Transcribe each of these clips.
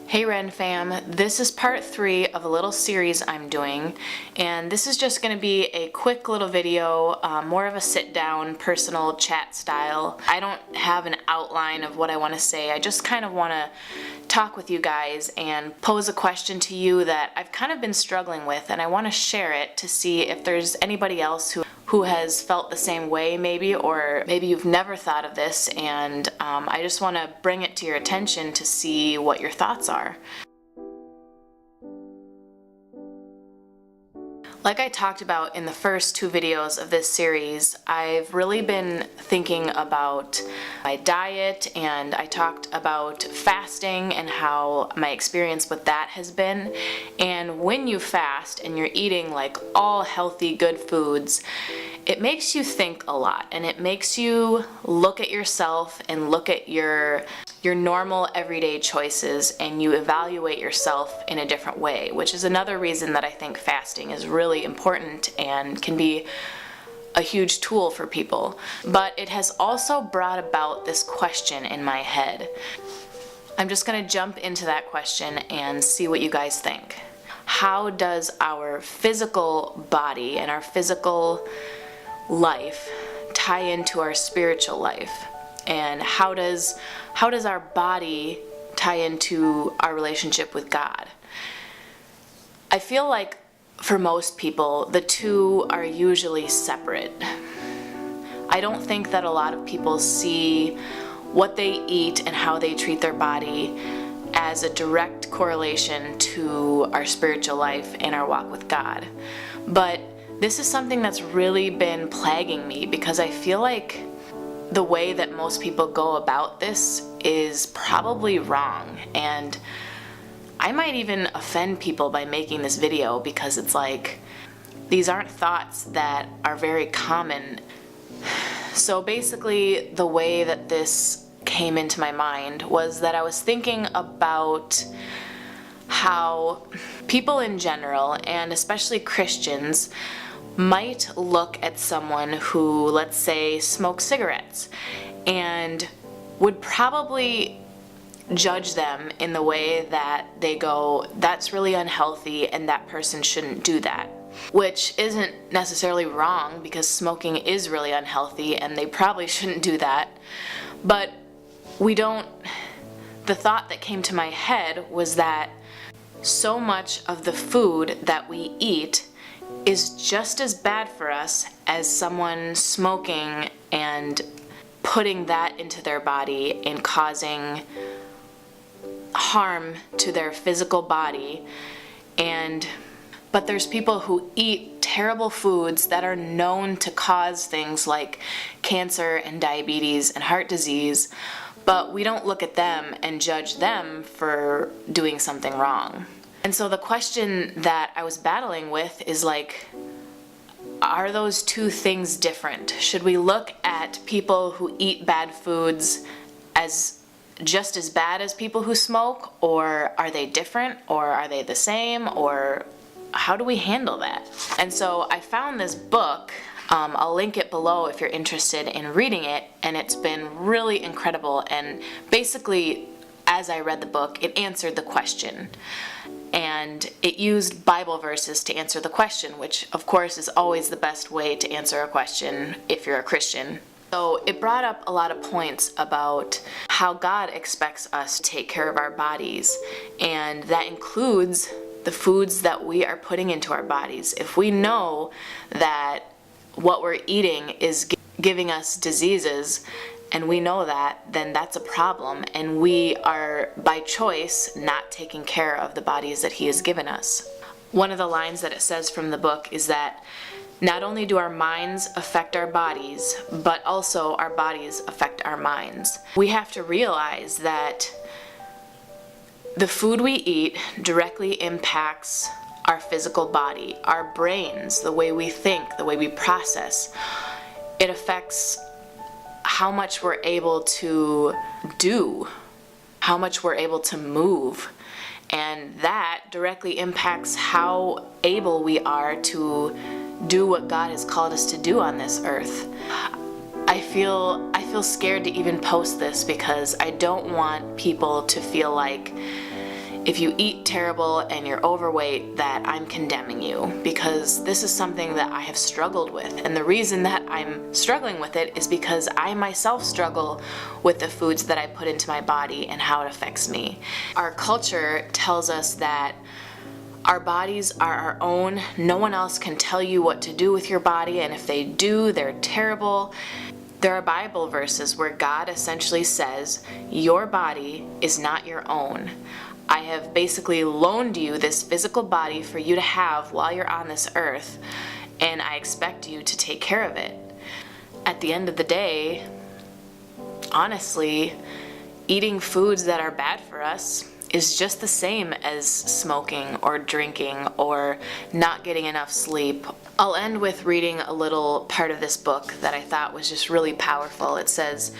Hey Ren fam, this is part 3 of a little series I'm doing, and this is just going to be a quick little video, more of a sit down personal chat style. I don't have an outline of what I want to say. I just kind of want to talk with you guys and pose a question to you that I've kind of been struggling with, and I want to share it to see if there's anybody else who has felt the same way maybe, or maybe you've never thought of this, and I just want to bring it to your attention to see what your thoughts are. Like I talked about in the first 2 videos of this series, I've really been thinking about my diet, and I talked about fasting and how my experience with that has been. And when you fast and you're eating like all healthy, good foods, it makes you think a lot, and it makes you look at yourself and look at your normal everyday choices, and you evaluate yourself in a different way, which is another reason that I think fasting is really important and can be a huge tool for people. But it has also brought about this question in my head. I'm just going to jump into that question and see what you guys think. How does our physical body and our physical life tie into our spiritual life? And how does our body tie into our relationship with God? I feel like for most people, the two are usually separate. I don't think that a lot of people see what they eat and how they treat their body as a direct correlation to our spiritual life and our walk with God. But this is something that's really been plaguing me, because I feel like the way that most people go about this is probably wrong, and I might even offend people by making this video, because it's like, these aren't thoughts that are very common. So basically, the way that this came into my mind was that I was thinking about how people in general, and especially Christians, might look at someone who, let's say, smokes cigarettes, and would probably judge them in the way that they go, that's really unhealthy and that person shouldn't do that. Which isn't necessarily wrong, because smoking is really unhealthy and they probably shouldn't do that. But the thought that came to my head was that so much of the food that we eat is just as bad for us as someone smoking and putting that into their body and causing harm to their physical body. But there's people who eat terrible foods that are known to cause things like cancer and diabetes and heart disease, but we don't look at them and judge them for doing something wrong. And so the question that I was battling with is like, are those two things different? Should we look at people who eat bad foods as just as bad as people who smoke, or are they different, or are they the same, or how do we handle that? And so I found this book. I'll link it below if you're interested in reading it, and it's been really incredible. And basically, as I read the book, it answered the question. And it used Bible verses to answer the question, which of course is always the best way to answer a question if you're a Christian. So it brought up a lot of points about how God expects us to take care of our bodies, and that includes the foods that we are putting into our bodies. If we know that what we're eating is giving us diseases, and we know that, then that's a problem, and we are, by choice, not taking care of the bodies that He has given us. One of the lines that it says from the book is that not only do our minds affect our bodies, but also our bodies affect our minds. We have to realize that the food we eat directly impacts our physical body, our brains, the way we think, the way we process. It affects how much we're able to do, how much we're able to move, and that directly impacts how able we are to do what God has called us to do on this earth. I feel scared to even post this because I don't want people to feel like if you eat terrible and you're overweight that I'm condemning you, because this is something that I have struggled with. And the reason that I'm struggling with it is because I myself struggle with the foods that I put into my body and how it affects me. Our culture tells us that our bodies are our own. No one else can tell you what to do with your body, and if they do, they're terrible. There are Bible verses where God essentially says, your body is not your own. I have basically loaned you this physical body for you to have while you're on this earth, and I expect you to take care of it. At the end of the day, honestly, eating foods that are bad for us is just the same as smoking or drinking or not getting enough sleep. I'll end with reading a little part of this book that I thought was just really powerful. It says,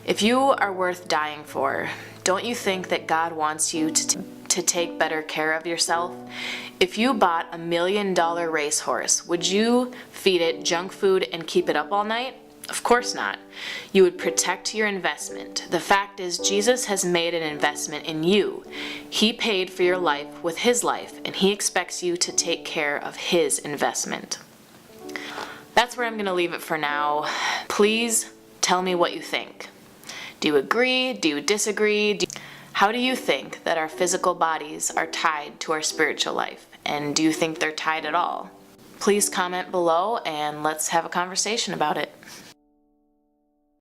if you are worth dying for, don't you think that God wants you to take better care of yourself? If you bought $1 million racehorse, would you feed it junk food and keep it up all night? Of course not. You would protect your investment. The fact is, Jesus has made an investment in you. He paid for your life with his life, and he expects you to take care of his investment. That's where I'm going to leave it for now. Please tell me what you think. Do you agree? Do you disagree? How do you think that our physical bodies are tied to our spiritual life? And do you think they're tied at all? Please comment below and let's have a conversation about it.